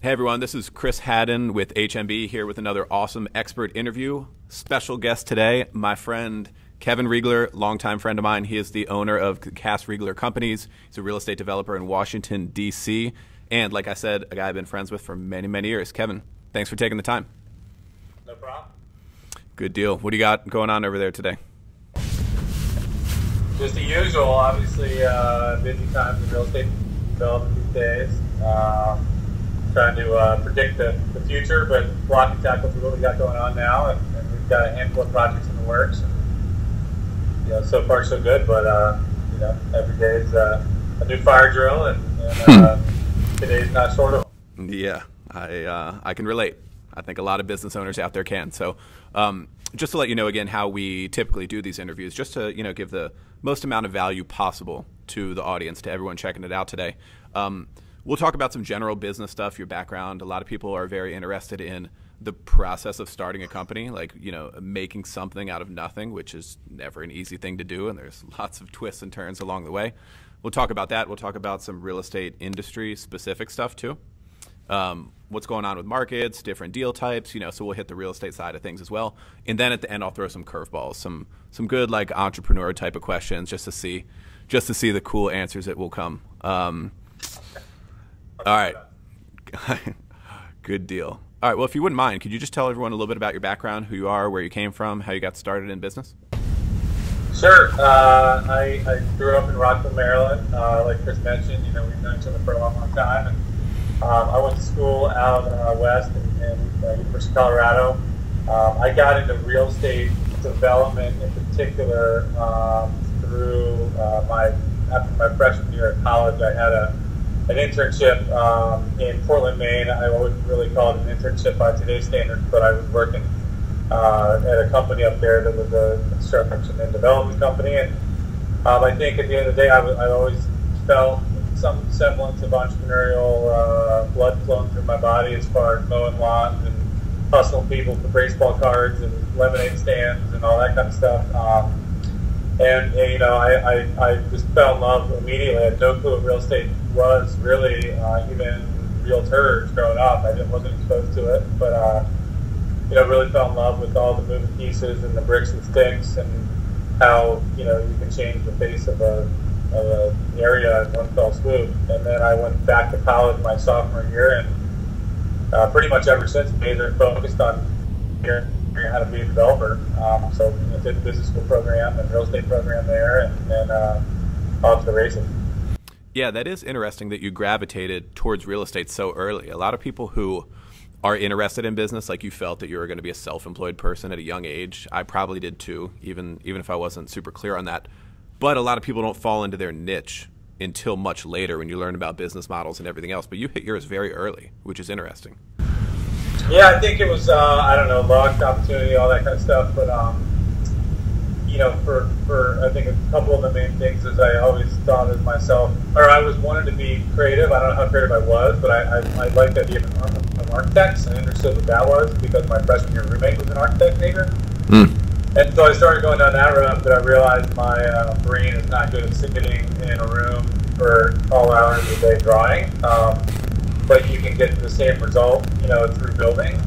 Hey everyone, this is Chris Haddon with HMB here with another awesome expert interview. Special guest today, my friend Kevin Riegler, longtime friend of mine. He is the owner of Cas Riegler Companies. He's a real estate developer in Washington, D.C. And like I said, a guy I've been friends with for many, many years. Kevin, thanks for taking the time. No problem. Good deal. What do you got going on over there today? Just the usual, obviously, busy times in real estate development these days. Trying to predict the future, but block and tackle through what we got going on now, and we've got a handful of projects in the works. And, so far so good, but every day is a new fire drill, and today's not short of them. Yeah, I can relate. I think a lot of business owners out there can. So just to let you know again how we typically do these interviews, just to give the most amount of value possible to the audience, to everyone checking it out today. We'll talk about some general business stuff, your background. A lot of people are very interested in the process of starting a company, like, making something out of nothing, which is never an easy thing to do, and there's lots of twists and turns along the way. We'll talk about that. We'll talk about some real estate industry specific stuff too. What's going on with markets, different deal types, so we'll hit the real estate side of things as well. And then at the end, I'll throw some curveballs, some good like entrepreneur type of questions just to see the cool answers that will come. All right. Good deal. All right. Well, if you wouldn't mind, could you just tell everyone a little bit about your background, who you are, where you came from, how you got started in business? Sure. I grew up in Rockville, Maryland. Like Chris mentioned, we've known each other for a long, long time. And I went to school out west in University of Colorado. I got into real estate development in particular through after my freshman year at college. I had an internship in Portland, Maine. I wouldn't really call it an internship by today's standards, but I was working at a company up there that was a construction and development company. And I think at the end of the day, I always felt some semblance of entrepreneurial blood flowing through my body as far as mowing lawns and hustling people for baseball cards and lemonade stands and all that kind of stuff. I just fell in love immediately. I had no clue what real estate was really, even realtors growing up. I wasn't exposed to it, but really fell in love with all the moving pieces and the bricks and sticks and how you can change the face of an area in one fell swoop. And then I went back to college my sophomore year, and pretty much ever since major focused on figuring out how to be a developer. So did the business school program and real estate program there, and off to the races. Yeah, that is interesting that you gravitated towards real estate so early. A lot of people who are interested in business, like you felt that you were going to be a self-employed person at a young age. I probably did too, even if I wasn't super clear on that. But a lot of people don't fall into their niche until much later when you learn about business models and everything else. But you hit yours very early, which is interesting. Yeah, I think it was, luck, opportunity, all that kind of stuff. But, for I think a couple of the main things is I always thought of myself, or I always wanted to be creative. I don't know how creative I was, but I liked the idea of architects. I understood what that was because my freshman year roommate was an architect major. And so I started going down that route, but I realized my brain is not good at sitting in a room for all hours of the day drawing. But you can get the same result, through building.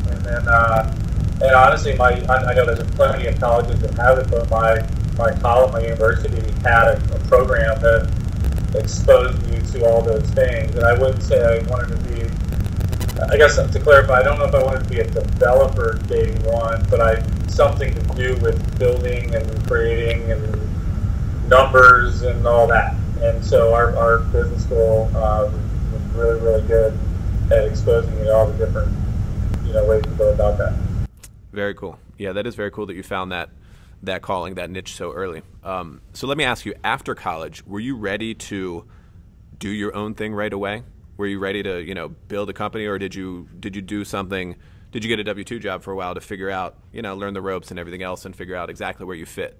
And honestly, I know there's plenty of colleges that have it, but my college, my university had a program that exposed me to all those things. And I wouldn't say I wanted to be, I guess to clarify, I don't know if I wanted to be a developer day one, but something to do with building and creating and numbers and all that. And so our business school was really, really good at exposing me to all the different ways to go about that. Very cool. Yeah, that is very cool that you found that calling, that niche so early. So let me ask you, after college, were you ready to do your own thing right away? Were you ready to build a company, or did you do something? Did you get a W-2 job for a while to figure out, learn the ropes and everything else and figure out exactly where you fit?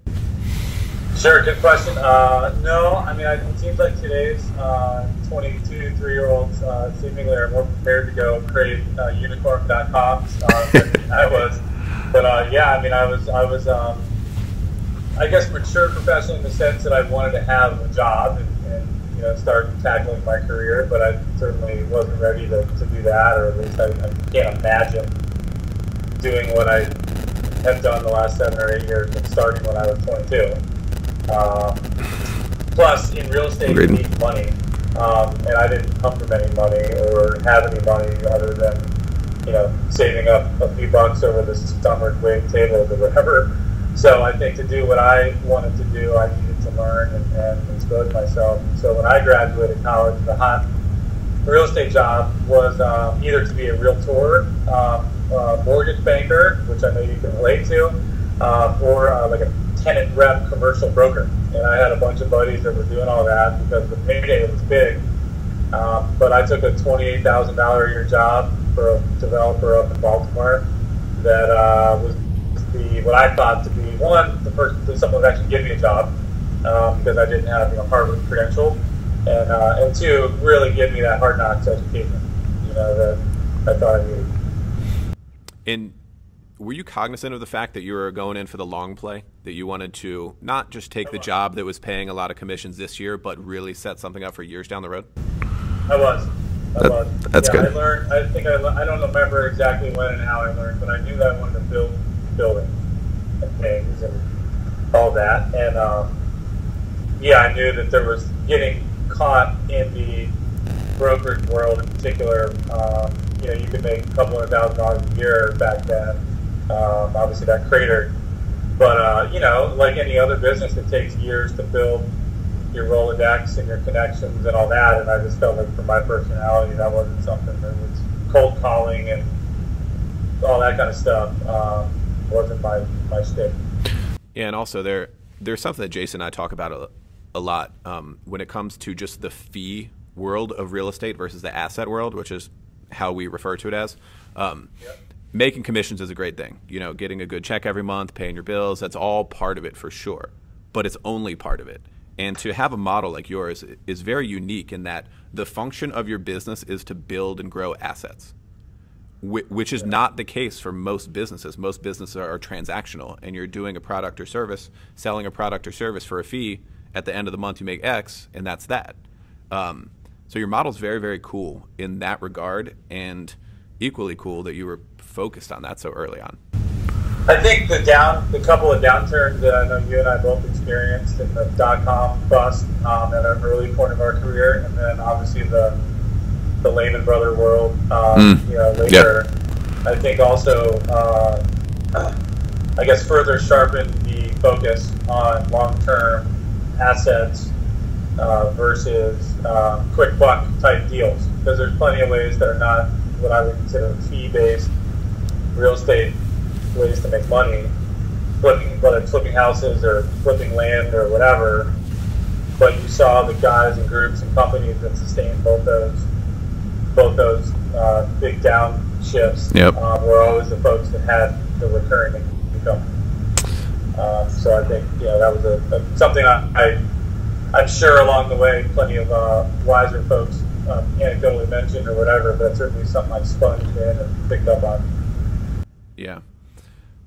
Sure, good question. No, I mean, it seems like today's 22, 3-year-olds seemingly are more prepared to go create unicorn.coms than I was. But yeah, I mean, I was I guess mature professionally in the sense that I wanted to have a job and start tackling my career, but I certainly wasn't ready to do that, or at least I can't imagine doing what I have done the last 7 or 8 years and starting when I was 22. Plus, in real estate, you need money, and I didn't come from any money or have any money other than, saving up a few bucks over the summer waiting tables or whatever. So I think to do what I wanted to do, I needed to learn and expose myself. So when I graduated college, the hot real estate job was either to be a realtor, mortgage banker, which I know you can relate to, or like a tenant rep commercial broker. And I had a bunch of buddies that were doing all that because the payday was big. But I took a $28,000 a year job for a developer up in Baltimore that was what I thought to be, one, someone would actually give me a job because I didn't have Harvard credential, and two, really give me that hard knocks education that I thought I needed. And were you cognizant of the fact that you were going in for the long play, that you wanted to not just take the job that was paying a lot of commissions this year, but really set something up for years down the road? I was. That's good. I learned. I don't remember exactly when and how I learned, but I knew that I wanted to build buildings and things and all that. And I knew that there was getting caught in the brokerage world in particular. You could make a couple $100,000 a year back then. Obviously, that cratered. But like any other business, it takes years to build your Rolodex and your connections and all that. And I just felt like for my personality, that wasn't something that was cold calling and all that kind of stuff. Wasn't my shtick. Yeah, and also there's something that Jason and I talk about a lot when it comes to just the fee world of real estate versus the asset world, which is how we refer to it as. Making commissions is a great thing. Getting a good check every month, paying your bills, that's all part of it for sure. But it's only part of it. And to have a model like yours is very unique in that the function of your business is to build and grow assets, which is not the case for most businesses. Most businesses are transactional, and you're doing a product or service, selling a product or service for a fee. At the end of the month, you make X, and that's that. So your model's very, very cool in that regard, and equally cool that you were focused on that so early on. I think the couple of downturns that I know you and I both experienced in the .com bust at an early point of our career, and then obviously the Lehman Brother world later. Yeah. I think also I guess further sharpened the focus on long-term assets versus quick buck type deals, because there's plenty of ways that are not what I would consider fee-based real estate ways to make money, whether it's flipping houses or flipping land or whatever. But you saw the guys and groups and companies that sustained both those big downshifts were always the folks that had the recurring income. So I think that was something I'm sure along the way plenty of wiser folks anecdotally mentioned or whatever, but certainly something I sponged in and picked up on. Yeah,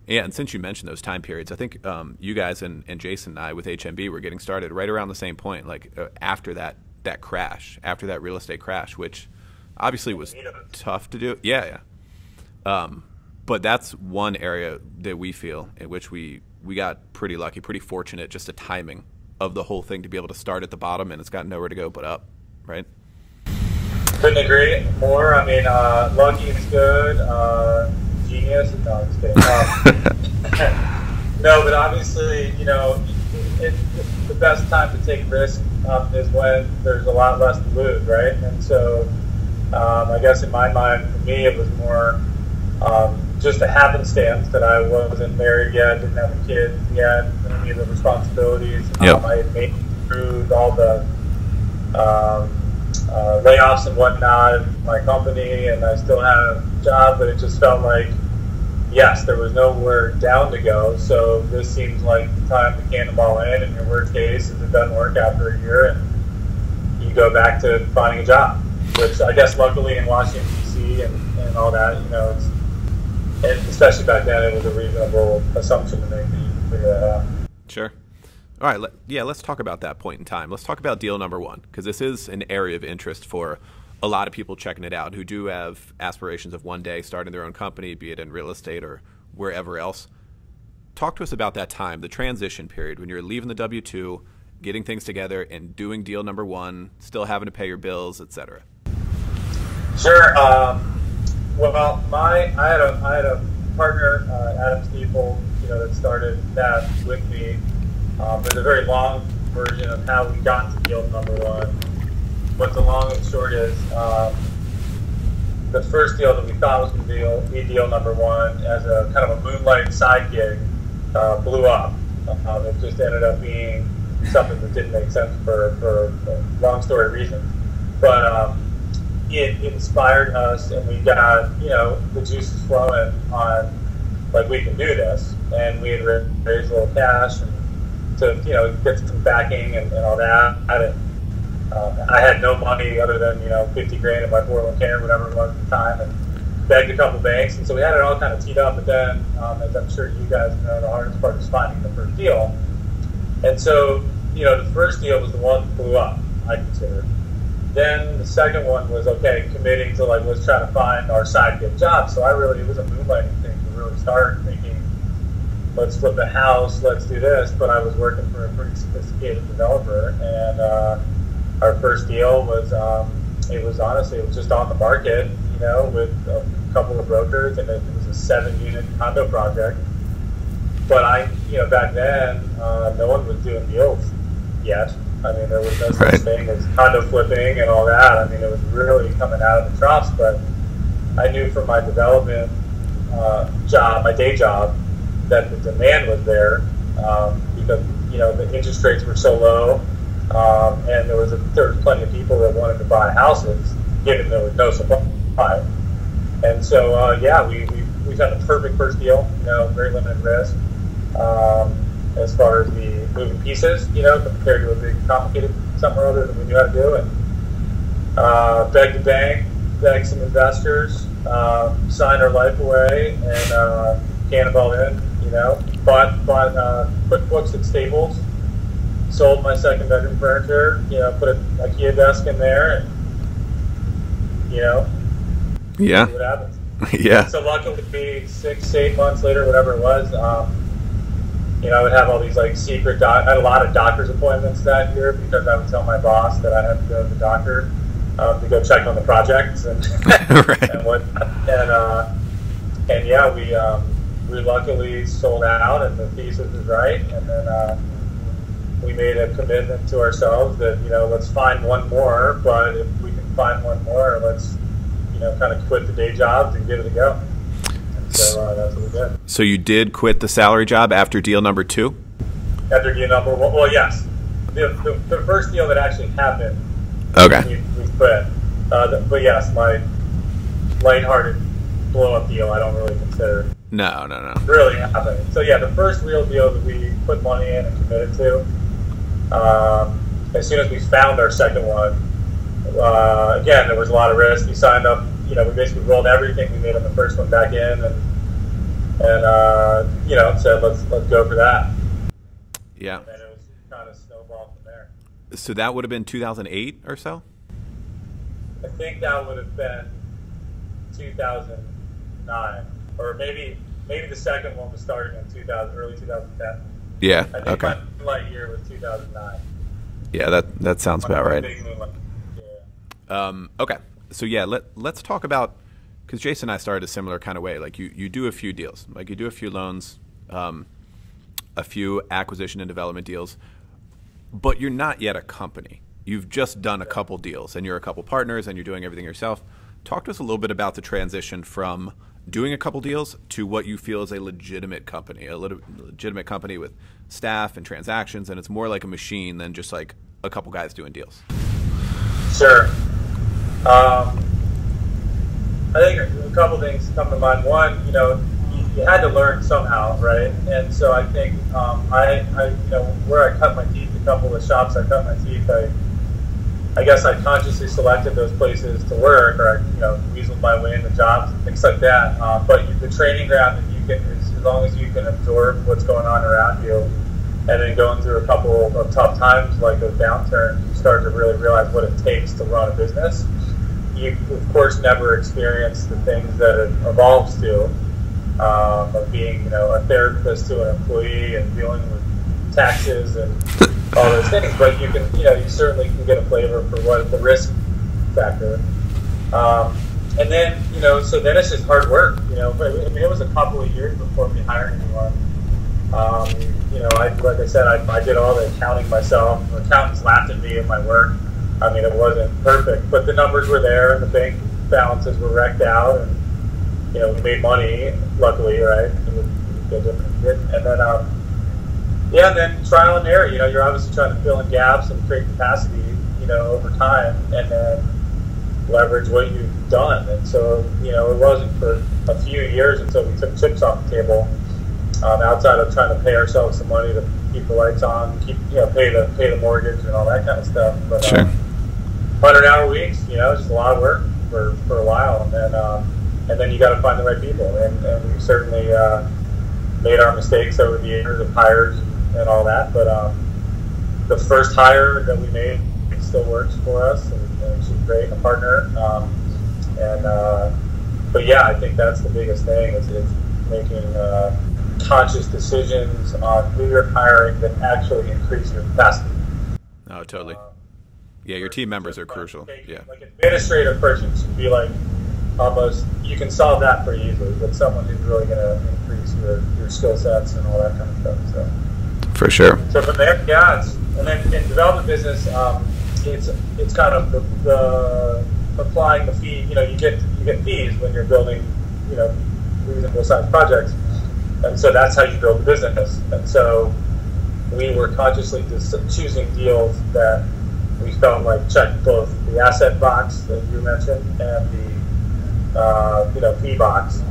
and since you mentioned those time periods, I think you guys and Jason and I with HMB were getting started right around the same point, like after that crash, after that real estate crash, which obviously was tough to do. Yeah. But that's one area that we feel in which we got pretty lucky, pretty fortunate, just the timing of the whole thing to be able to start at the bottom, and it's got nowhere to go but up, right? Couldn't agree more. I mean, lucky is good. Genius. No, I'm just kidding. No, but obviously, the best time to take risk is when there's a lot less to lose, right? And so, I guess in my mind, for me, it was more just a happenstance that I wasn't married yet, didn't have a kid yet, any of the responsibilities. Yep. I had made it through all the layoffs and whatnot in my company, and I still had a job, but it just felt like, yes, there was nowhere down to go, so this seems like the time to cannonball in, and your worst case is it doesn't work after a year, and you go back to finding a job, which I guess luckily in Washington, D.C. and all that, and especially back then, it was a reasonable assumption to make that you can figure that out. Sure. All right, let's talk about that point in time. Let's talk about deal number one, because this is an area of interest for a lot of people checking it out who do have aspirations of one day starting their own company, be it in real estate or wherever else. Talk to us about that time, the transition period, when you're leaving the W-2, getting things together, and doing deal number one, still having to pay your bills, etc. Sure. Well, I had a partner, Adam Stiefel, that started that with me. There's a very long version of how we got to deal number one. But the long and short is, the first deal that we thought was going to be deal number one as a kind of a moonlight side gig blew up. It just ended up being something that didn't make sense for long story reasons. But it inspired us, and we got, the juices flowing on, like, we can do this. And we had raised a little cash and to, get some backing and all that. I had no money other than, $50,000 in my 401k or whatever it was at the time, and begged a couple banks. And so we had it all kind of teed up. But then, as I'm sure you guys know, the hardest part is finding the first deal. And so, the first deal was the one that blew up, I consider. Then the second one was, committing to, let's try to find our side gig job. So it was a moonlighting thing to really start thinking, let's flip the house, let's do this. But I was working for a pretty sophisticated developer, and our first deal was, it was just on the market, with a couple of brokers, and it was a 7-unit condo project. But back then, no one was doing deals yet. I mean, there was no such thing as condo flipping and all that. I mean, it was really coming out of the troughs. But I knew from my development job, my day job, that the demand was there because the interest rates were so low, and there was plenty of people that wanted to buy houses, given there was no supply. And so we got the perfect first deal. Very limited risk. As far as the moving pieces, compared to a big complicated something or other that we knew how to do, and begged the bank, begged some investors, signed our life away, and cannonball in, bought QuickBooks at Staples, sold my second bedroom furniture, put an IKEA desk in there, and see what happens. Yeah. So luckily, 6 to 8 months later, whatever it was, I would have all these secret I had a lot of doctor's appointments that year because I would tell my boss that I had to go to the doctor to go check on the projects and we luckily sold out, and the thesis was right, and then we made a commitment to ourselves that let's find one more, but if we can find one more, let's kind of quit the day jobs and give it a go. So that's what we did. So you did quit the salary job after deal number two? After deal number one, well, yes. The first deal that actually happened, we quit. But yes, my lighthearted blow-up deal, I don't really consider. No. Really happening. So yeah, the first real deal that we put money in and committed to, as soon as we found our second one, again, there was a lot of risk. We signed up. We basically rolled everything we made on the first one back in, and said let's go for that. Yeah. And it was kind of snowballed from there. So that would have been 2008 or so? I think that would have been 2009, or maybe the second one was started in early 2010. Yeah. I think my moonlight year was 2009. Yeah, that sounds about right. Big moonlight. Yeah. Okay. So yeah, let's talk about, because Jason and I started a similar kind of way. Like you do a few deals, like you do a few loans, a few acquisition and development deals, but you're not yet a company. You've just done a couple deals, and you're a couple partners, and you're doing everything yourself. Talk to us a little bit about the transition from doing a couple deals to what you feel is a legitimate company with staff and transactions, and it's more like a machine than just like a couple guys doing deals. Sure. I think a couple things come to mind. One, you had to learn somehow, right? And so I think where I cut my teeth, a couple of shops I cut my teeth, I guess I consciously selected those places to work, or I weaseled my way into jobs and things like that. But the training ground that you can, as long as you can absorb what's going on around you, and then going through a couple of tough times like those downturns, you start to really realize what it takes to run a business. You, of course, never experience the things that it evolves to, of being, a therapist to an employee and dealing with taxes and all those things. But you can, you certainly can get a flavor for what the risk factor. And then, so then it's just hard work. It was a couple of years before we hired anyone. Like I said, I did all the accounting myself. Accountants laughed at me at my work. It wasn't perfect, but the numbers were there, and the bank balances were wrecked out, and we made money. Luckily, right? And then trial and error. You're obviously trying to fill in gaps and create capacity, over time, and then leverage what you've done. And so, it wasn't for a few years until we took chips off the table. Outside of trying to pay ourselves some money to keep the lights on, pay the mortgage and all that kind of stuff. But sure. 100-hour weeks, just a lot of work for a while, and then you got to find the right people. And we've certainly made our mistakes over the years of hires and all that. But the first hire that we made still works for us, and she's great, a partner. But yeah, I think that's the biggest thing. It's making conscious decisions on who you're hiring that actually increase your capacity. Oh, totally. Yeah, your team members are crucial. Yeah. Like an administrative person should be like almost, you can solve that pretty easily, but someone who's really going to increase your skill sets and all that kind of stuff. So. For sure. So from there, yeah, and then in development business, it's kind of the applying the fee. You get fees when you're building, reasonable sized projects. And so that's how you build a business. And so we were consciously just choosing deals that we felt like checked both the asset box that you mentioned and the fee box.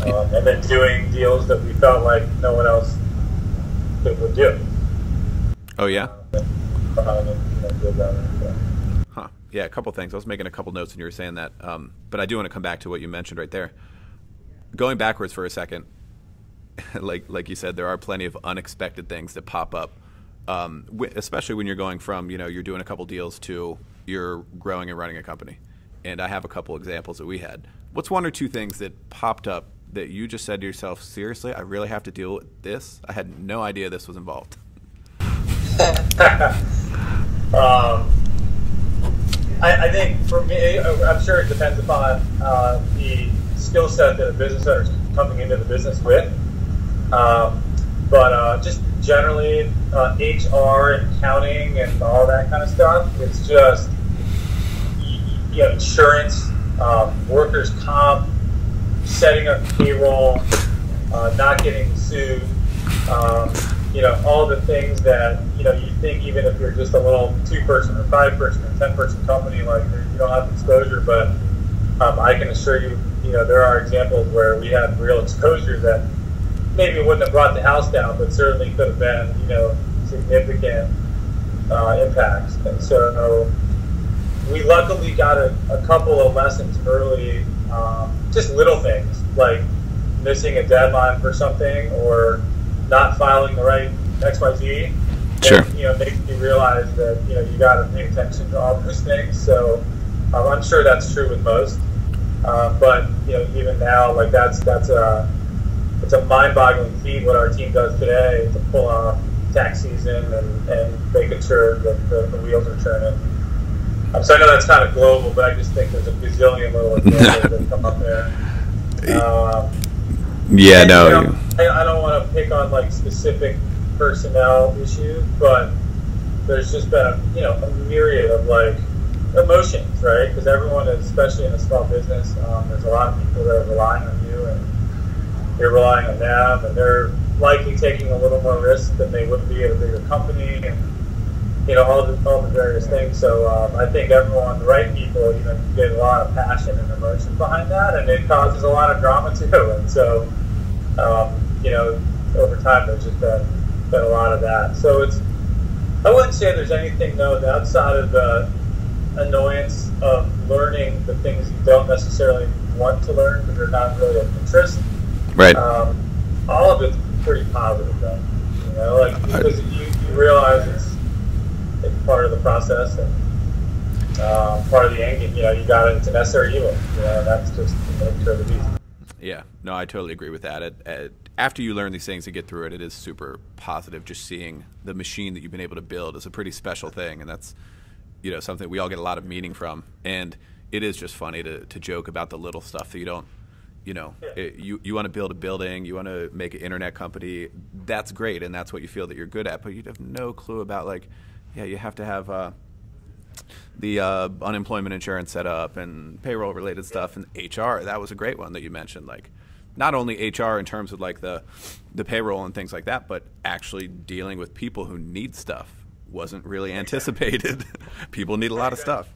And then doing deals that we felt like no one else would do. Oh, yeah? Huh. Yeah, a couple things. I was making a couple notes when you were saying that. But I do want to come back to what you mentioned right there. Going backwards for a second, like you said, there are plenty of unexpected things that pop up, especially when you're going from, you're doing a couple deals to you're growing and running a company. And I have a couple examples that we had. What's one or two things that popped up that you just said to yourself, seriously, I really have to deal with this? I had no idea this was involved. I think for me, I'm sure it depends upon the skill set that a business owner is coming into the business with. But just generally, HR and accounting and all that kind of stuff, it's just insurance, workers' comp, setting up payroll, not getting sued, all the things that, you think even if you're just a little 2-person or 5-person or 10-person company, like you don't have exposure, but I can assure you, there are examples where we had real exposure that maybe wouldn't have brought the house down, but certainly could have been, significant impacts. And so we luckily got a couple of lessons early, just little things like missing a deadline for something or not filing the right XYZ. Sure. That, makes you realize that, you got to pay attention to all those things. So I'm sure that's true with most. But, even now, like it's a mind-boggling feat what our team does today to pull off tax season and making sure that the wheels are turning. So I know that's kind of global, but I just think there's a gazillion little examples that come up there. Yeah, and, no. I don't want to pick on like specific personnel issues, but there's just been a myriad of like emotions, right? Because everyone, especially in a small business, there's a lot of people that are relying on you, and you're relying on them, and they're likely taking a little more risk than they would be at a bigger company, and all the various things. So I think everyone, the right people, get a lot of passion and emotion behind that, and it causes a lot of drama too. And so over time there's just been a lot of that. So I wouldn't say there's anything though outside of the annoyance of learning the things you don't necessarily want to learn because they're not really of interest. Right. All of it's pretty positive though. You know, like because you realize it's part of the process and part of the end game. You know, you got it. It's a necessary evil. You know, that's just the nature of the beast. Yeah, no, I totally agree with that. After you learn these things and get through it, it is super positive. Just seeing the machine that you've been able to build is a pretty special thing, and that's, you know, something we all get a lot of meaning from. And it is just funny to joke about the little stuff that you don't, you know, you want to build a building, you want to make an internet company. That's great, and that's what you feel that you're good at. But you have no clue about, like, yeah, you have to have the unemployment insurance set up and payroll related stuff, and HR. That was a great one that you mentioned. Like, not only HR in terms of like the payroll and things like that, but actually dealing with people who need stuff wasn't really anticipated. People need a lot of stuff.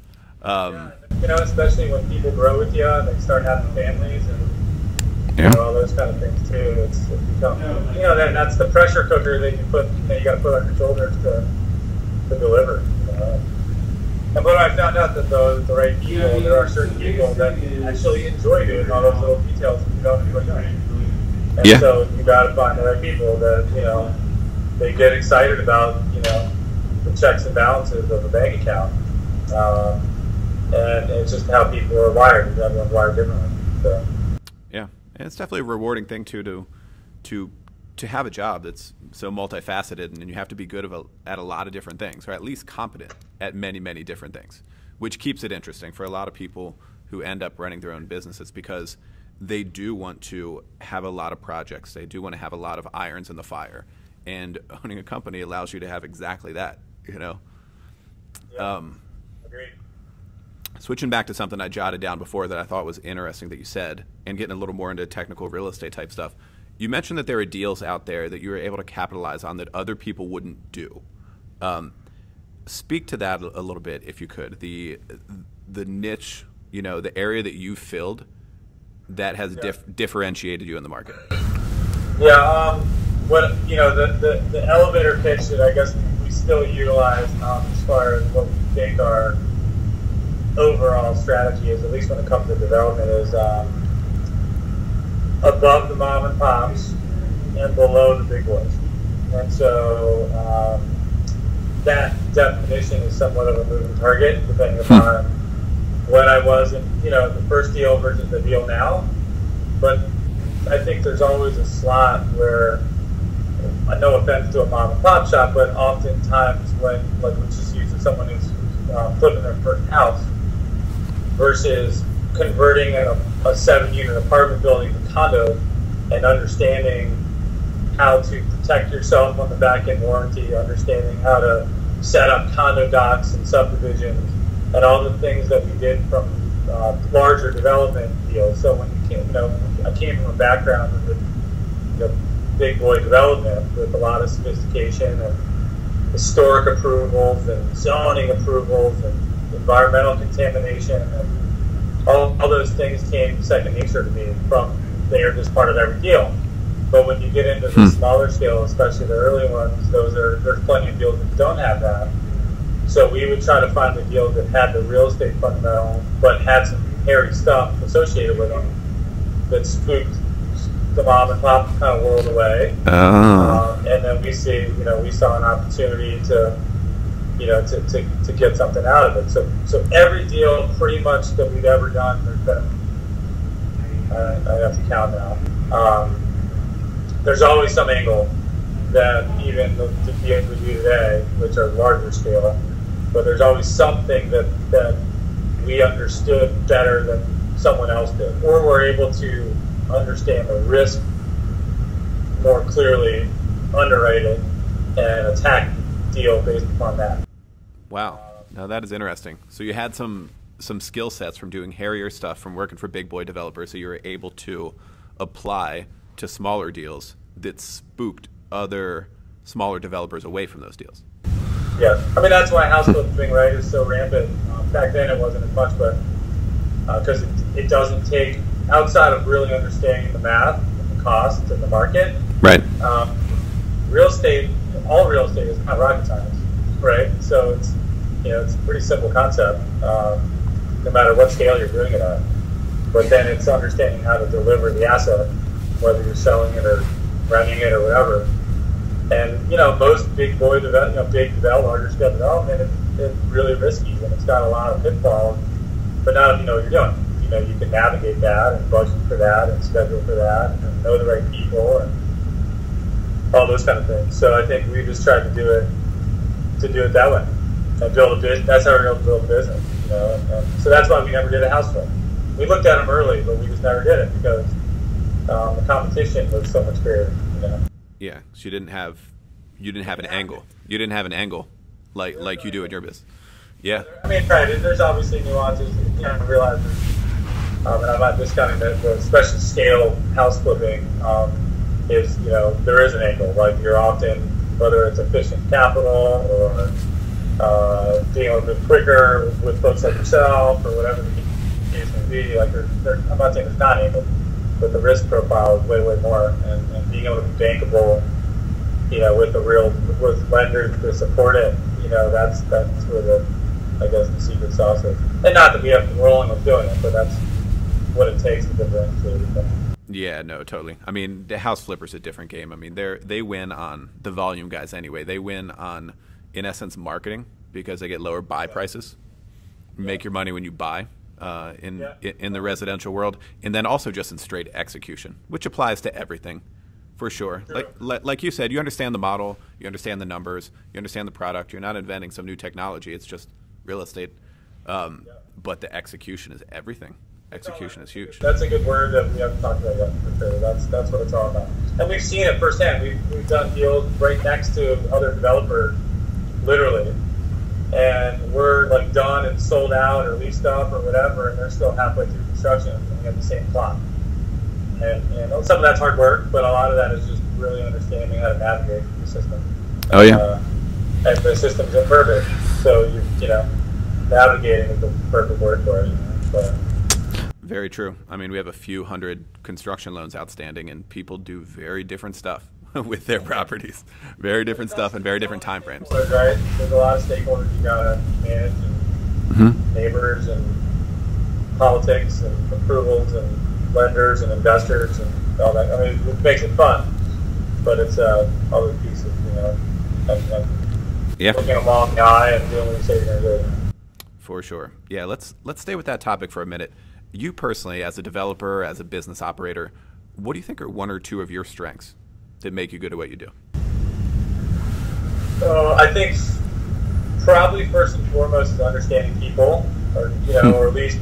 You know, especially when people grow with you and they start having families and you know, all those kind of things too. It's become, you know, that's the pressure cooker that you put, you know, you got to put on your shoulders to deliver. And but I found out that the right people, there are certain people that actually enjoy doing all those little details that you don't enjoy doing. And so you got to find the right people that, you know, they get excited about, you know, the checks and balances of a bank account. And it's just how people are wired. Everyone's wired differently. So. Yeah, and it's definitely a rewarding thing too to have a job that's so multifaceted, and you have to be good at a lot of different things, or at least competent at many, many different things, which keeps it interesting for a lot of people who end up running their own businesses, because they do want to have a lot of projects. They do want to have a lot of irons in the fire, and owning a company allows you to have exactly that, you know. Yeah, agreed. Switching back to something I jotted down before that I thought was interesting that you said, and getting a little more into technical real estate type stuff. You mentioned that there are deals out there that you were able to capitalize on that other people wouldn't do. Speak to that a little bit, if you could. The niche, you know, the area that you filled that has differentiated you in the market. Yeah, what, you know, the elevator pitch that I guess we still utilize as far as what we think our overall strategy is, at least when it comes to development, is above the mom and pops and below the big boys. And so that definition is somewhat of a moving target depending upon when I was in, you know, the first deal versus the deal now. But I think there's always a slot where, no offense to a mom and pop shop, but oftentimes when, like, let's just use someone who's flipping their first house versus converting a 7-unit apartment building to condo, and understanding how to protect yourself on the back-end warranty, understanding how to set up condo docs and subdivisions, and all the things that we did from larger development deals. So when you came, you know, I came from a background of the big boy development with a lot of sophistication and historic approvals and zoning approvals and environmental contamination, and all those things came second nature to me from they're just part of every deal. But when you get into the smaller scale, especially the early ones, there's plenty of deals that don't have that. So we would try to find the deals that had the real estate fundamental, but had some hairy stuff associated with them that spooked the mom and pop kind of world away. And then we saw an opportunity to, you know, to get something out of it. So every deal pretty much that we've ever done, there's been, I have to count now. There's always some angle that even the deals we do today, which are larger scale, but there's always something that we understood better than someone else did, or we're able to understand the risk more clearly, underwrite it, and attack the deal based upon that. Wow, now that is interesting. So you had some skill sets from doing hairier stuff, from working for big boy developers, so you were able to apply to smaller deals that spooked other smaller developers away from those deals. Yeah, I mean, that's why house flipping, right, is so rampant. Back then it wasn't as much, but because it doesn't take, outside of really understanding the math and the cost and the market, right? Real estate, all real estate is not rocket science, right? So it's, you know, it's a pretty simple concept, no matter what scale you're doing it at. But then it's understanding how to deliver the asset, whether you're selling it or renting it or whatever, And most big larger scale development, it's really risky and it's got a lot of pitfalls. But now if you know what you're doing, you can navigate that and budget for that and schedule for that and know the right people and all those kind of things. So I think we just tried to do it that way and build a business. That's how we're able to build a business. And so that's why we never did a house flip. We looked at them early, but we just never did it because the competition was so much greater. Yeah, so you didn't have an angle. You didn't have an angle like you do in your business. Yeah. I mean, right. There's obviously nuances. You kind of realize, and I'm not discounting that the special scale house flipping is, there is an angle. Like you're often, whether it's efficient capital or being able to move quicker with folks like yourself or whatever the case may be. Like, I'm not saying there's not an angle, but the risk profile is way, way more, and being able to be bankable, with lenders to support it, that's where the secret sauce is. And not that we're only with doing it, but that's what it takes to differentiate it. Yeah, no, totally. I mean, the house flipper's a different game. I mean, they win on the volume guys anyway. They win on, in essence, marketing because they get lower buy prices. Make your money when you buy. In the residential world, and then also just in straight execution, which applies to everything, for sure. Like you said, you understand the model, you understand the numbers, you understand the product. You're not inventing some new technology. It's just real estate. But the execution is everything. Execution is huge. That's a good word that we haven't talked about yet, for sure. That's what it's all about. And we've seen it firsthand. We've done deals right next to other developers, literally. And we're like done and sold out or leased up or whatever, and they're still halfway through construction and we have the same plot. And some of that's hard work, but a lot of that is just really understanding how to navigate the system. Oh yeah. And the system's imperfect, so navigating is the perfect word for it. But, very true. I mean, we have a few hundred construction loans outstanding, and people do very different stuff with their properties. Very different stuff and very different time frames. Right? There's a lot of stakeholders you gotta manage, and neighbors and politics and approvals and lenders and investors and all that. I mean, it makes it fun, but it's other pieces, and looking them all in the eye and doing what you say you're gonna do. For sure. Yeah, let's stay with that topic for a minute. You personally, as a developer, as a business operator, what do you think are one or two of your strengths that make you good at what you do? I think probably first and foremost is understanding people, or or at least,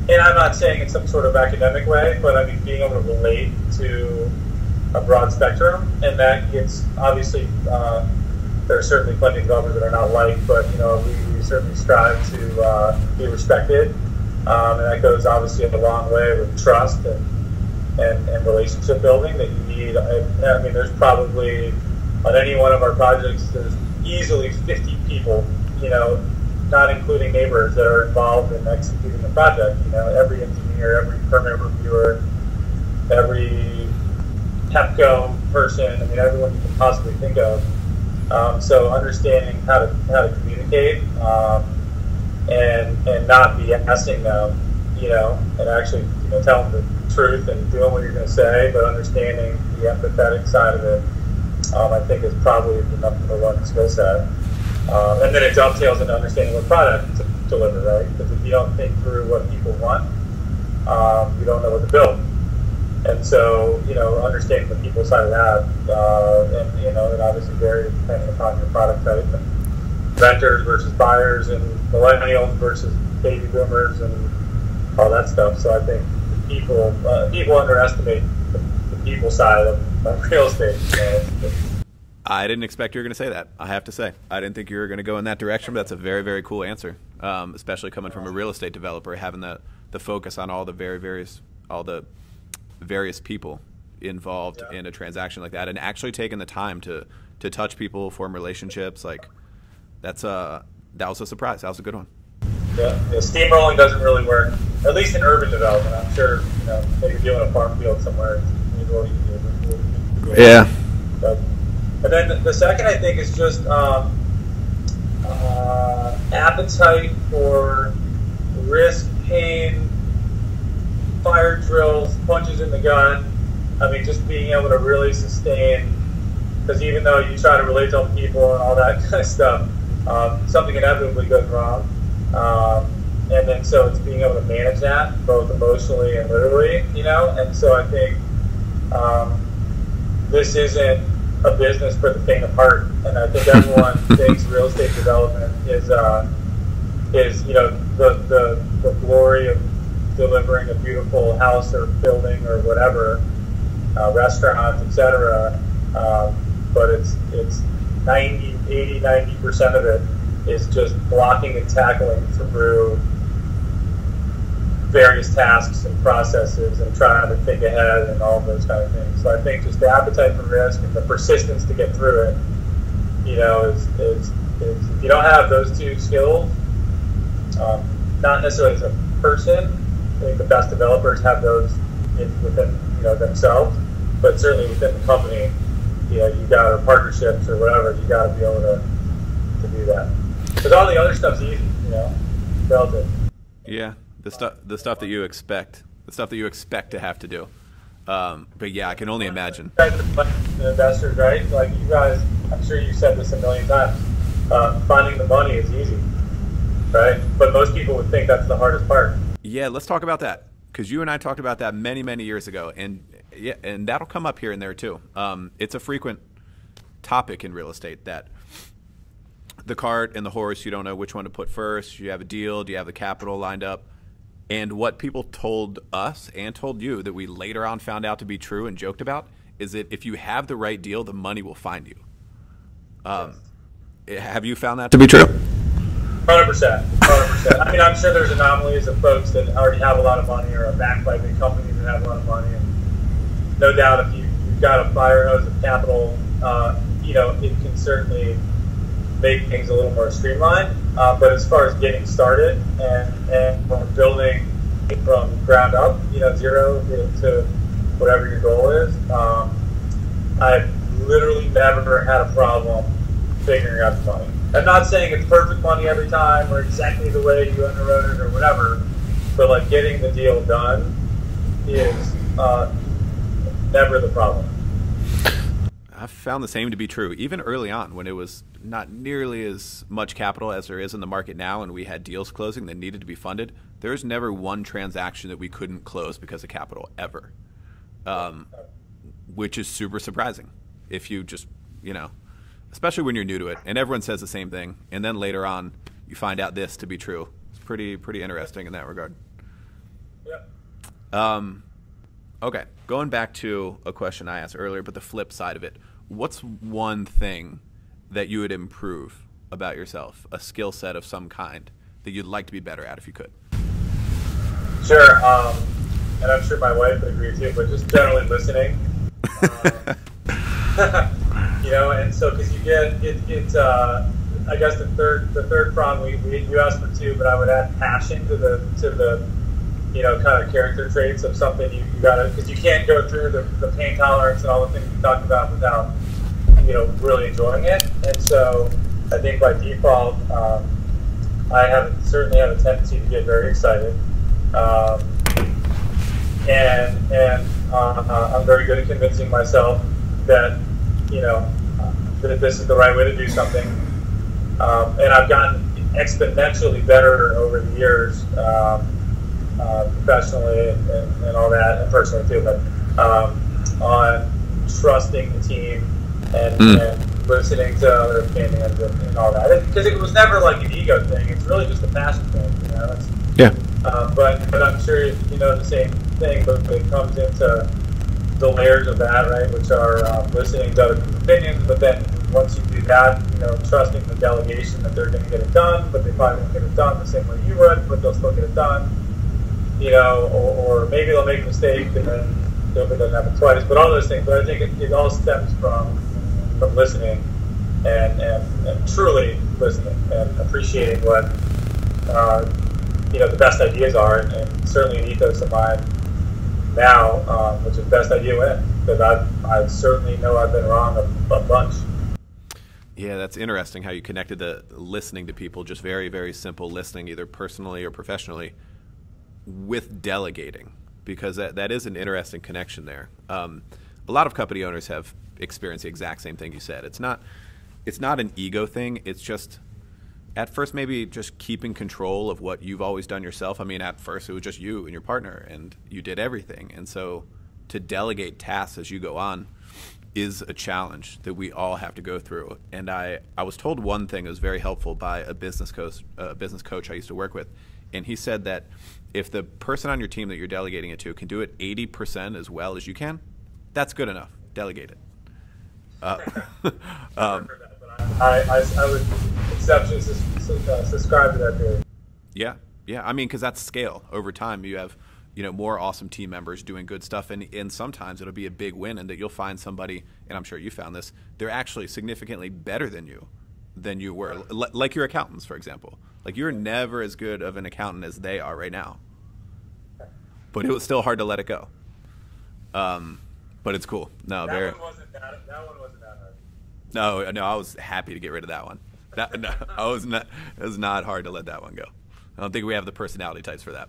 and I'm not saying in some sort of academic way, but I mean being able to relate to a broad spectrum, and that gets obviously there are certainly plenty of developers that are not liked, but we certainly strive to be respected, and that goes obviously a long way with trust and relationship building that you need. I mean, there's probably on any one of our projects, there's easily 50 people, not including neighbors, that are involved in executing the project. Every engineer, every permit reviewer, every TEPCO person. I mean, everyone you can possibly think of. So understanding how to communicate and not BSing them, and actually telling the truth and doing what you're going to say, but understanding the empathetic side of it, I think is probably the number one skill set. And then it dovetails into understanding what product to deliver, right? Because if you don't think through what people want, you don't know what to build. And so, understanding the people side of that, and it obviously varies depending upon your product type, and renters versus buyers, and millennials versus baby boomers, and all that stuff. So I think people underestimate the people side of real estate. I didn't expect you were going to say that. I have to say, I didn't think you were going to go in that direction. But that's a very, very cool answer, especially coming from a real estate developer, having the focus on all the various people involved in a transaction like that, and actually taking the time to touch people, form relationships. Like that was a surprise. That was a good one. Yeah, steamrolling doesn't really work, at least in urban development. I'm sure if you're doing a farm field somewhere, it's a little easier. Yeah. And then the second, I think, is just appetite for risk, pain, fire drills, punches in the gut, I mean, just being able to really sustain, because even though you try to relate to other people and all that kind of stuff, something inevitably goes wrong. And then so it's being able to manage that both emotionally and literally, you know. And so I think this isn't a business for the faint of heart. And I think everyone thinks real estate development is you know, the glory of delivering a beautiful house or building or whatever, restaurant, etc. But it's 90% of it is just blocking and tackling through various tasks and processes and trying to think ahead and all of those kind of things. So I think just the appetite for risk and the persistence to get through it, you know, is if you don't have those two skills, not necessarily as a person, I think the best developers have those within, you know, themselves, but certainly within the company, you know, you got, or partnerships or whatever, you got to be able to do that. Because all the other stuff's easy, you know, relative. Yeah, the stuff that you expect to have to do. But yeah, I can only imagine. The investors, right? Like you guys, I'm sure you've said this a million times. Finding the money is easy, right? But most people would think that's the hardest part. Yeah, let's talk about that, because you and I talked about that many years ago, and yeah, and that'll come up here and there too. It's a frequent topic in real estate that the cart and the horse, you don't know which one to put first. You have a deal, do you have the capital lined up? And what people told us and told you that we later on found out to be true and joked about is that if you have the right deal, the money will find you. Have you found that to be true? 100%. I mean, I'm sure there's anomalies of folks that already have a lot of money or are backed by big companies that have a lot of money. And no doubt if you've got a fire hose of capital, you know, it can certainly make things a little more streamlined. But as far as getting started and building from ground up, you know, zero to whatever your goal is, I've literally never had a problem figuring out the money. I'm not saying it's perfect money every time or exactly the way you underwrote it or whatever, but like getting the deal done is never the problem. I've found the same to be true, even early on when it was not nearly as much capital as there is in the market now, and we had deals closing that needed to be funded. There's never one transaction that we couldn't close because of capital ever, which is super surprising if you just, you know, especially when you're new to it, and everyone says the same thing, and then later on you find out this to be true. It's pretty interesting in that regard. Yeah. Okay, going back to a question I asked earlier, but the flip side of it, what's one thing that you would improve about yourself, a skill set of some kind that you'd like to be better at if you could? Sure, and I'm sure my wife would agree too, but just generally listening. You know, and so because you get it's I guess the third prong you asked for two, but I would add passion to the you know, kind of character traits of something you gotta, because you can't go through the pain tolerance and all the things we talked about without, you know, really enjoying it. And so I think by default, I certainly have a tendency to get very excited, and I'm very good at convincing myself that, you know, that this is the right way to do something. And I've gotten exponentially better over the years, professionally and all that, and personally too, but on trusting the team and listening to other opinions and all that. Because it was never like an ego thing. It's really just a passion thing, you know? But I'm sure you know the same thing, but it comes into the layers of that, right, which are listening to other people's opinions, but then once you do that, you know, trusting the delegation that they're going to get it done, but they probably won't get it done the same way you would, but they'll still get it done, you know, or maybe they'll make a mistake and then it doesn't happen twice, but all those things. But I think it all stems from listening and truly listening and appreciating what you know, the best ideas are, and certainly an ethos of mine now, which is best idea win, because I certainly know I've been wrong a bunch. Yeah, that's interesting how you connected the listening to people, just very, very simple listening, either personally or professionally, with delegating. because that is an interesting connection there. A lot of company owners have experienced the exact same thing you said. It's not an ego thing. It's just, at first, maybe just keeping control of what you've always done yourself. I mean, at first, it was just you and your partner, and you did everything. And so to delegate tasks as you go on is a challenge that we all have to go through. And I was told one thing that was very helpful by a business coach I used to work with. And he said that if the person on your team that you're delegating it to can do it 80% as well as you can, that's good enough. Delegate it. I would exceptionally subscribe to that theory. Yeah. I mean, because that's scale. Over time, you have more awesome team members doing good stuff, and sometimes it'll be a big win, and that you'll find somebody, and I'm sure you found this, they're actually significantly better than you were. Like your accountants, for example. Like, you're never as good of an accountant as they are right now. But it was still hard to let it go. But it's cool. No, that one wasn't that hard. No, I was happy to get rid of that one. It was not hard to let that one go. I don't think we have the personality types for that.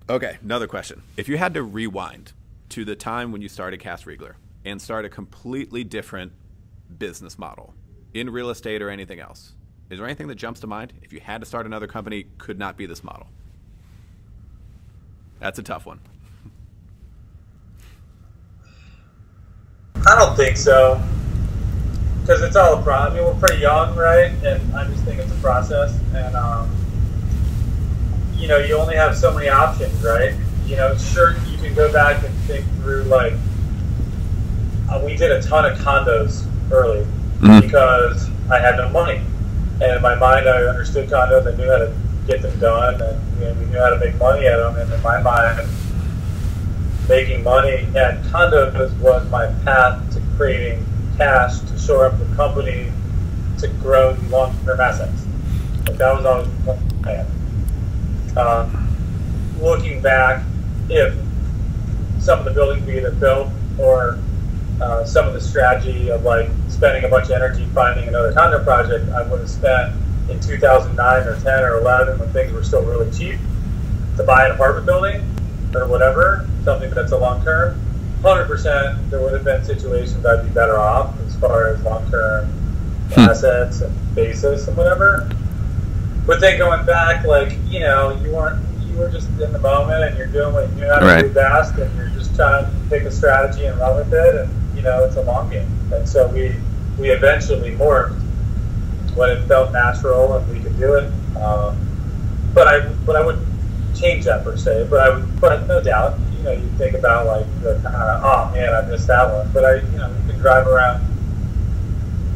Okay, another question. If you had to rewind to the time when you started Cas Riegler and start a completely different business model in real estate or anything else, is there anything that jumps to mind? If you had to start another company, could not be this model. That's a tough one. I don't think so, because it's all a process. I mean, we're pretty young, right? And I just think it's a process. And you only have so many options, right? Sure, you can go back and think through, like, we did a ton of condos early because I had no money. And in my mind, I understood condos. I knew how to get them done, and we knew how to make money at them. And in my mind, making money at condos was my path to creating cash to shore up the company to grow the long-term assets. Like, that was always the plan. Looking back, if some of the buildings we either built or some of the strategy of, like, spending a bunch of energy finding another condo project I would have spent in 2009 or 10 or 11 when things were still really cheap to buy an apartment building or whatever, something that's a long-term, 100% there would have been situations I'd be better off as far as long-term assets and basis and whatever. But then going back, like, you were just in the moment and you're doing what you knew how to do best, and you're just trying to pick a strategy and run with it, and it's a long game. And so we eventually morphed when it felt natural and we could do it. But I wouldn't change that per se. But no doubt, you think about, like, the kind of, oh man, I missed that one. But you can drive around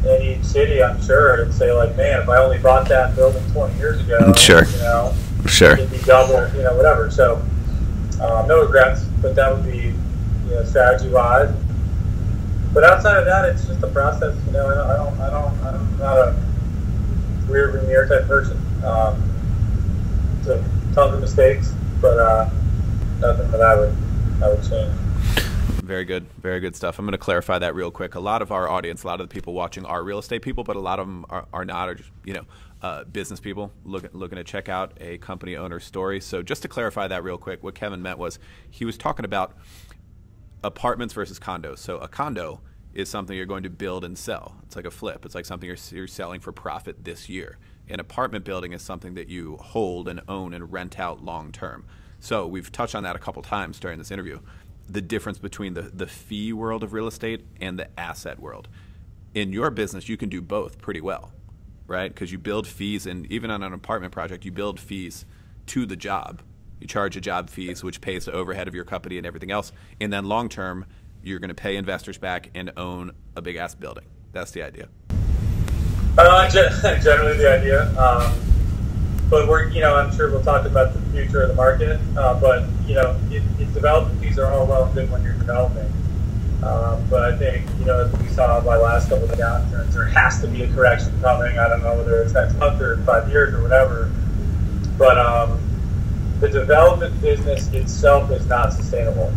any city, I'm sure, and say, like, man, if I only bought that building 20 years ago, sure, it'd be double, whatever. So no regrets, but that would be, strategy-wise. But outside of that, it's just a process. I'm not a rear-view mirror type person. So tons of mistakes, but nothing that I would change. Very good stuff. I'm going to clarify that real quick. A lot of our audience, a lot of the people watching are real estate people, but a lot of them are not, are just, business people looking to check out a company owner's story. So just to clarify that real quick, what Kevin meant was he was talking about apartments versus condos. So a condo is something you're going to build and sell. It's like a flip. It's like something you're selling for profit this year. An apartment building is something that you hold and own and rent out long term. So we've touched on that a couple times during this interview. The difference between the fee world of real estate and the asset world. In your business, you can do both pretty well, right? Because you build fees, and even on an apartment project, you build fees to the job. You charge a job fees, which pays the overhead of your company and everything else. And then long term, you're going to pay investors back and own a big ass building. That's the idea. Generally the idea. But I'm sure we'll talk about the future of the market. But development fees are all well and good when you're developing. But I think, as we saw by last couple of downturns, there has to be a correction coming. I don't know whether it's next month or 5 years or whatever. But the development business itself is not sustainable.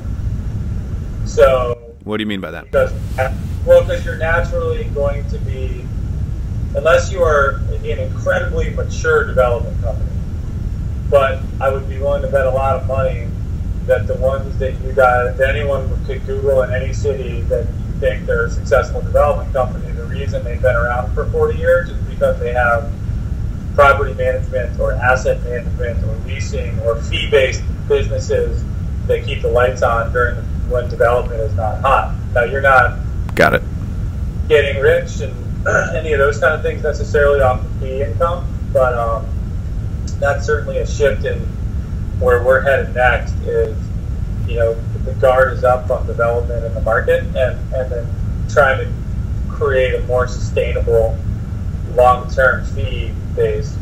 So, what do you mean by that? Because you're naturally going to be, unless you are an incredibly mature development company, but I would be willing to bet a lot of money that the ones that you guys, that anyone could Google in any city that you think they're a successful development company, the reason they've been around for 40 years is because they have property management or asset management or leasing or fee-based businesses that keep the lights on when development is not hot. Now, you're not got it getting rich and any of those kind of things necessarily off the fee income, but that's certainly a shift in where we're headed next is, the guard is up on development in the market and then trying to create a more sustainable long-term fee base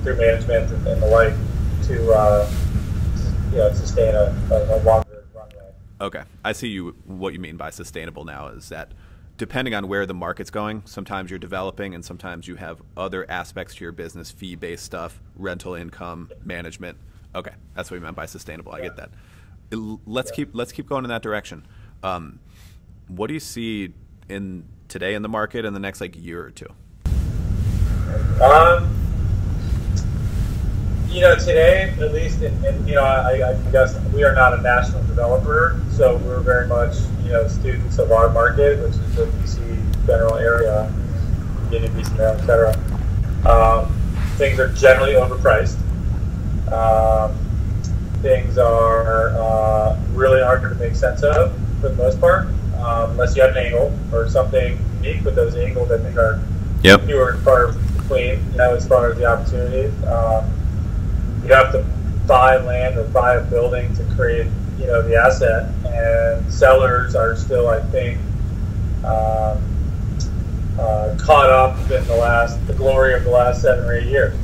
through management and the like to sustain a longer runway. Okay, I see what you mean by sustainable now is that depending on where the market's going, sometimes you're developing and sometimes you have other aspects to your business, fee-based stuff, rental income, management. Okay, that's what you meant by sustainable. I get that. Let's keep going in that direction. What do you see today in the market in the next year or two? Today, at least, I guess we are not a national developer, so we're very much, students of our market, which is the DC general area, Virginia, DC, Maryland, etc. Things are generally overpriced. Things are really hard to make sense of for the most part, unless you have an angle or something unique. But those angles, I think, are fewer and far between. As far as the opportunities, you have to buy land or buy a building to create, the asset, and sellers are still, I think, caught up in the glory of the last 7 or 8 years,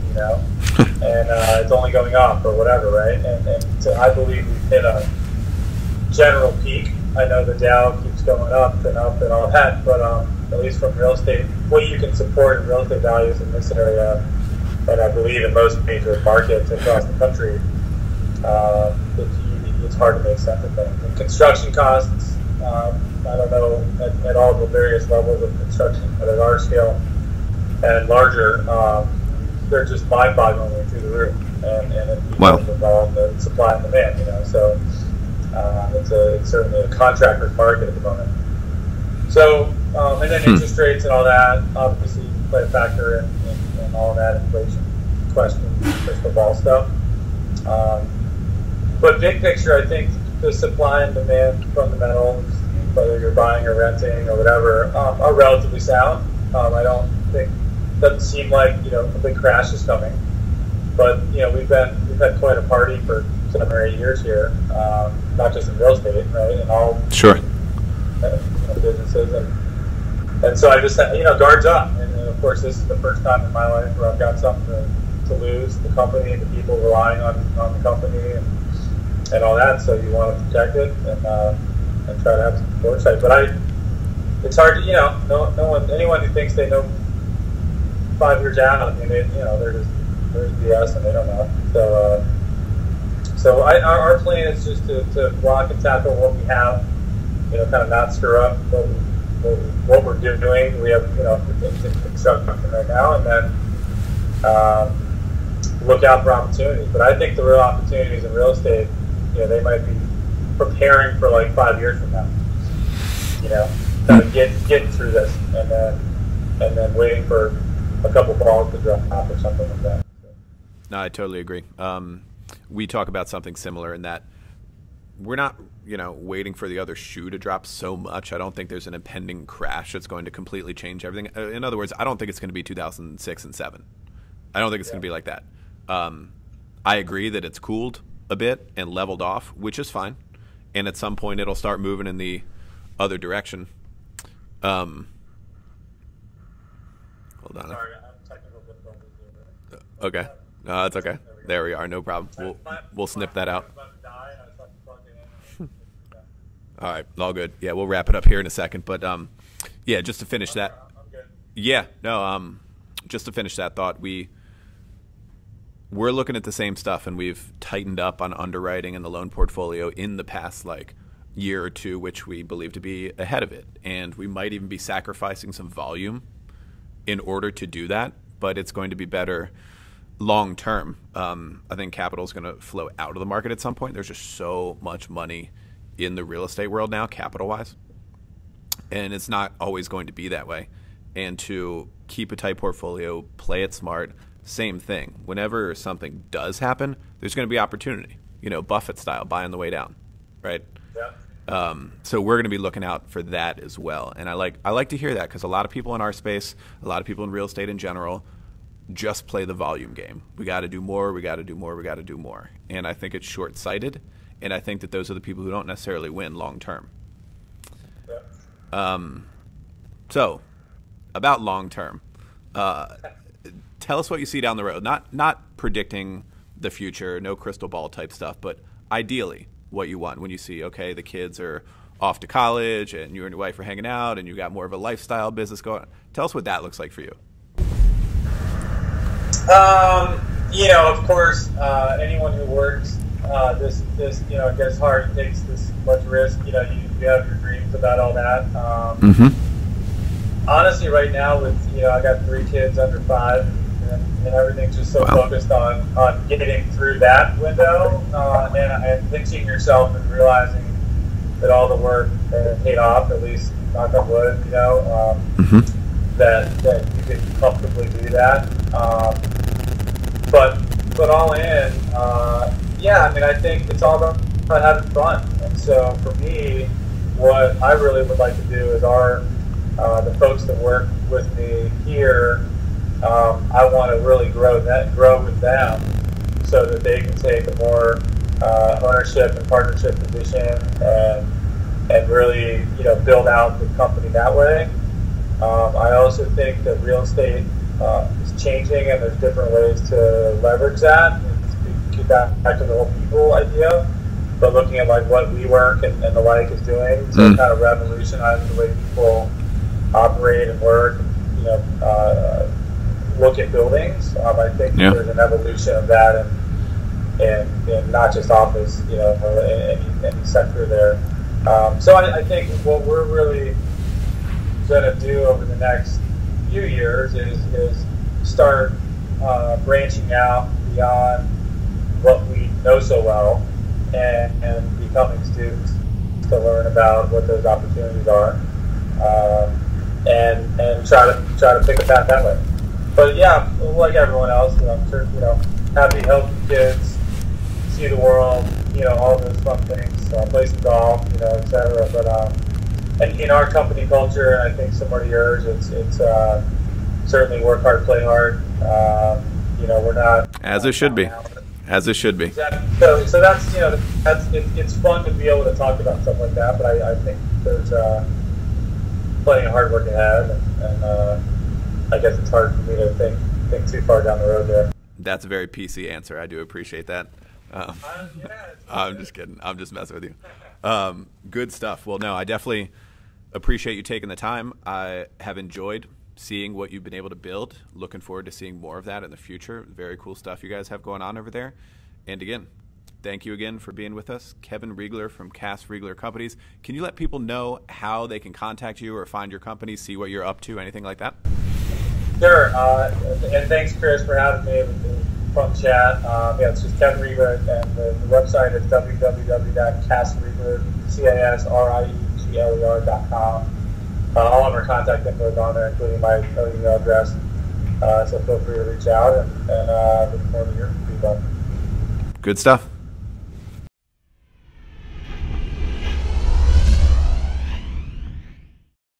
and it's only going up or whatever, right? And so I believe we've hit a general peak. I know the Dow keeps going up and all that, but at least from real estate, what you can support in real estate values in this area, and I believe in most major markets across the country, it's hard to make sense of things. And construction costs, I don't know at all the various levels of construction, but at our scale and larger, they're just mind-bogglingly through the roof, and it involves the supply and demand. So it's certainly a contractor's market at the moment. So and then interest rates and all that obviously play a factor in all that inflation question, crystal ball stuff. But big picture, I think the supply and demand fundamentals, whether you're buying or renting or whatever, are relatively sound. I don't think doesn't seem like a big crash is coming, but we've had quite a party for 7 or 8 years here, not just in real estate, right? In all businesses, and so I just guards up, and of course this is the first time in my life where I've got something to lose, the company and the people relying on the company and all that. So you want to protect it and try to have some foresight. But it's hard to anyone who thinks they know 5 years out, I mean, they're BS and they don't know. So our plan is just to block and tackle what we have, kind of not screw up what we're doing. We have things in construction right now, and then look out for opportunities. But I think the real opportunities in real estate, they might be preparing for 5 years from now. Kind of getting through this, and then waiting for a couple balls to drop or something like that. No, I totally agree. We talk about something similar in that we're not, waiting for the other shoe to drop so much. I don't think there's an impending crash that's going to completely change everything. In other words, I don't think it's going to be 2006 and 7. I don't think it's going to be like that. I agree that it's cooled a bit and leveled off, which is fine. And at some point, it'll start moving in the other direction. Hold on. Sorry, I have technical difficulties. Okay. No, that's okay. There we are. No problem. We'll snip that out. All right. All good. Yeah, we'll wrap it up here in a second. But, yeah, just to finish that. Yeah. No, just to finish that thought, we're looking at the same stuff, and we've tightened up on underwriting and the loan portfolio in the past, year or two, which we believe to be ahead of it. And we might even be sacrificing some volume in order to do that, but it's going to be better long term, I think capital is going to flow out of the market at some point. There's just so much money in the real estate world now, capital wise, and it's not always going to be that way. And to keep a tight portfolio, play it smart, same thing. Whenever something does happen, there's going to be opportunity, Buffett style, buy on the way down, right? Yeah. So we're going to be looking out for that as well. And I like to hear that, because a lot of people in our space, a lot of people in real estate in general, just play the volume game. We got to do more, we got to do more, we got to do more. And I think it's short-sighted, and I think that those are the people who don't necessarily win long term. Yeah. So, about long term, tell us what you see down the road. Not predicting the future, no crystal ball type stuff, but ideally what you want when you see, okay, the kids are off to college and you and your wife are hanging out and you got more of a lifestyle business going on. Tell us what that looks like for you. Of course, anyone who works this it gets hard, takes this much risk. You have your dreams about all that. Honestly, right now with I got 3 kids under 5, and everything's just so focused on getting through that window, and pinching yourself and realizing that all the work paid off, at least knock on wood, that you can comfortably do that. But all in, I think it's all about having fun. And so for me, what I really would like to do is the folks that work with me here, I want to really grow with them so that they can take a more ownership and partnership position and really build out the company that way. I also think that real estate is changing, and there's different ways to leverage that. Keep that back to the whole people idea, but looking at like what WeWork and the like is doing to kind of revolutionize the way people operate and work, look at buildings. I think there's an evolution of that, and not just office, any sector there. So I think what we're really going to do over the next few years is start branching out beyond what we know so well, and becoming students to learn about what those opportunities are, and try to pick a path that way. But yeah, like everyone else, I'm sure happy, healthy kids, see the world, all those fun things, play some golf, etc. But and in our company culture, and I think similar to yours, it's certainly work hard, play hard. We're not as it should be. As it should be. Exactly. So that's it's fun to be able to talk about stuff like that. But I think there's plenty of hard work ahead, and I guess it's hard for me to think too far down the road there. That's a very PC answer. I do appreciate that. I'm just kidding. I'm just messing with you. Good stuff. Well, no, I definitely appreciate you taking the time. I have enjoyed seeing what you've been able to build. Looking forward to seeing more of that in the future. Very cool stuff you guys have going on over there. And again, thank you again for being with us. Kevin Riegler from Cas Riegler Companies. Can you let people know how they can contact you or find your company, see what you're up to, anything like that? Sure. And thanks, Chris, for having me. It was a fun chat. It's just Kevin Riegler, and the website is www.casriegler.com. All of our contact info is on there, including my email address. So feel free to reach out, and look forward to hearing from people. Good stuff.